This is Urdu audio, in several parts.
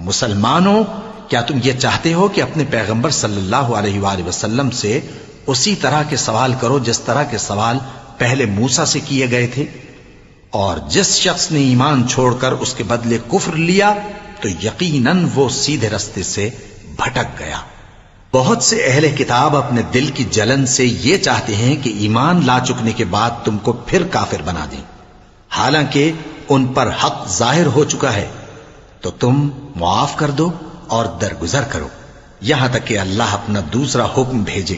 مسلمانوں، کیا تم یہ چاہتے ہو کہ اپنے پیغمبر صلی اللہ علیہ وآلہ وسلم سے اسی طرح کے سوال کرو جس طرح کے سوال پہلے موسیٰ سے کیے گئے تھے؟ اور جس شخص نے ایمان چھوڑ کر اس کے بدلے کفر لیا تو یقیناً وہ سیدھے رستے سے بھٹک گیا۔ بہت سے اہل کتاب اپنے دل کی جلن سے یہ چاہتے ہیں کہ ایمان لا چکنے کے بعد تم کو پھر کافر بنا دیں، حالانکہ ان پر حق ظاہر ہو چکا ہے۔ تو تم معاف کر دو اور درگزر کرو یہاں تک کہ اللہ اپنا دوسرا حکم بھیجے۔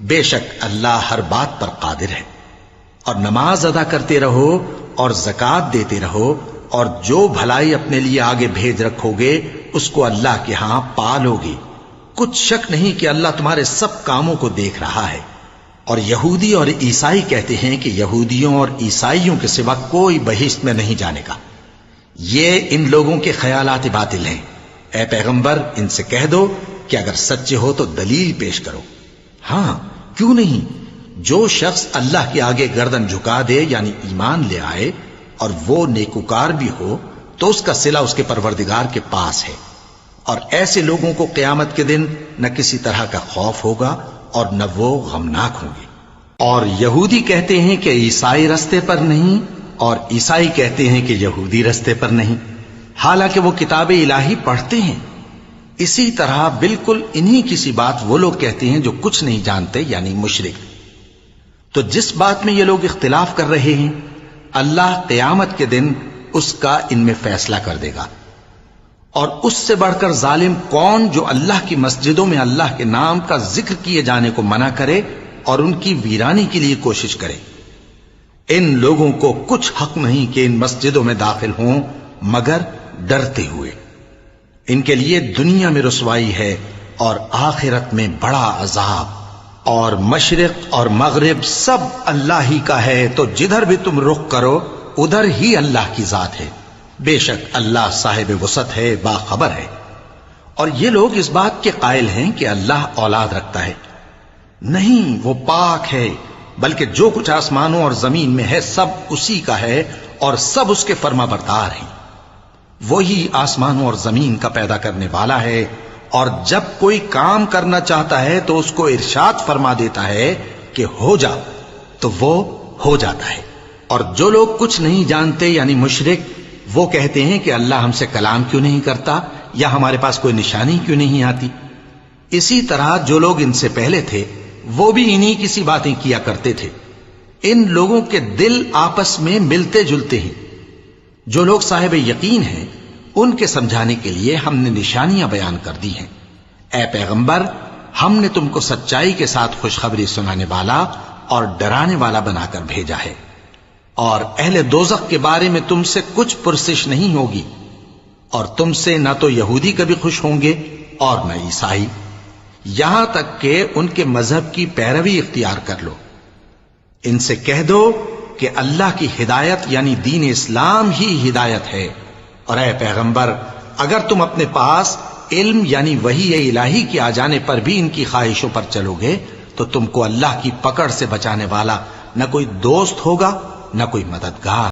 بے شک اللہ ہر بات پر قادر ہے۔ اور نماز ادا کرتے رہو اور زکوٰۃ دیتے رہو، اور جو بھلائی اپنے لیے آگے بھیج رکھو گے اس کو اللہ کے ہاں پالو گے۔ کچھ شک نہیں کہ اللہ تمہارے سب کاموں کو دیکھ رہا ہے۔ اور یہودی اور عیسائی کہتے ہیں کہ یہودیوں اور عیسائیوں کے سوا کوئی بہشت میں نہیں جانے کا۔ یہ ان لوگوں کے خیالات باطل ہیں۔ اے پیغمبر، ان سے کہہ دو کہ اگر سچے ہو تو دلیل پیش کرو۔ ہاں، کیوں نہیں؟ جو شخص اللہ کے آگے گردن جھکا دے یعنی ایمان لے آئے اور وہ نیکوکار بھی ہو تو اس کا صلہ اس کے پروردگار کے پاس ہے۔ اور ایسے لوگوں کو قیامت کے دن نہ کسی طرح کا خوف ہوگا اور نہ وہ غمناک ہوں گے۔ اور یہودی کہتے ہیں کہ عیسائی رستے پر نہیں، اور عیسائی کہتے ہیں کہ یہودی رستے پر نہیں، حالانکہ وہ کتاب الہی پڑھتے ہیں۔ اسی طرح بالکل انہی کسی بات وہ لوگ کہتے ہیں جو کچھ نہیں جانتے یعنی مشرک۔ تو جس بات میں یہ لوگ اختلاف کر رہے ہیں اللہ قیامت کے دن اس کا ان میں فیصلہ کر دے گا۔ اور اس سے بڑھ کر ظالم کون جو اللہ کی مسجدوں میں اللہ کے نام کا ذکر کیے جانے کو منع کرے اور ان کی ویرانی کے لیے کوشش کرے۔ ان لوگوں کو کچھ حق نہیں کہ ان مسجدوں میں داخل ہوں مگر ڈرتے ہوئے۔ ان کے لیے دنیا میں رسوائی ہے اور آخرت میں بڑا عذاب۔ اور مشرق اور مغرب سب اللہ ہی کا ہے، تو جدھر بھی تم رخ کرو ادھر ہی اللہ کی ذات ہے۔ بے شک اللہ صاحب وسعت ہے، باخبر ہے۔ اور یہ لوگ اس بات کے قائل ہیں کہ اللہ اولاد رکھتا ہے۔ نہیں، وہ پاک ہے، بلکہ جو کچھ آسمانوں اور زمین میں ہے سب اسی کا ہے اور سب اس کے فرما بردار ہیں۔ وہی آسمانوں اور زمین کا پیدا کرنے والا ہے، اور جب کوئی کام کرنا چاہتا ہے تو اس کو ارشاد فرما دیتا ہے کہ ہو جا، تو وہ ہو جاتا ہے۔ اور جو لوگ کچھ نہیں جانتے یعنی مشرک، وہ کہتے ہیں کہ اللہ ہم سے کلام کیوں نہیں کرتا یا ہمارے پاس کوئی نشانی کیوں نہیں آتی۔ اسی طرح جو لوگ ان سے پہلے تھے وہ بھی انہی کسی باتیں کیا کرتے تھے۔ ان لوگوں کے دل آپس میں ملتے جلتے ہیں۔ جو لوگ صاحب یقین ہیں ان کے سمجھانے کے لیے ہم نے نشانیاں بیان کر دی ہیں۔ اے پیغمبر، ہم نے تم کو سچائی کے ساتھ خوشخبری سنانے والا اور ڈرانے والا بنا کر بھیجا ہے۔ اور اہل دوزخ کے بارے میں تم سے کچھ پرسش نہیں ہوگی، اور تم سے نہ تو یہودی کبھی خوش ہوں گے اور نہ عیسائی، یہاں تک کہ ان کے مذہب کی پیروی اختیار کر لو۔ ان سے کہہ دو کہ اللہ کی ہدایت یعنی دین اسلام ہی ہدایت ہے۔ اور اے پیغمبر، اگر تم اپنے پاس علم یعنی وحی الہی کے آ جانے پر بھی ان کی خواہشوں پر چلو گے تو تم کو اللہ کی پکڑ سے بچانے والا نہ کوئی دوست ہوگا نہ کوئی مددگار۔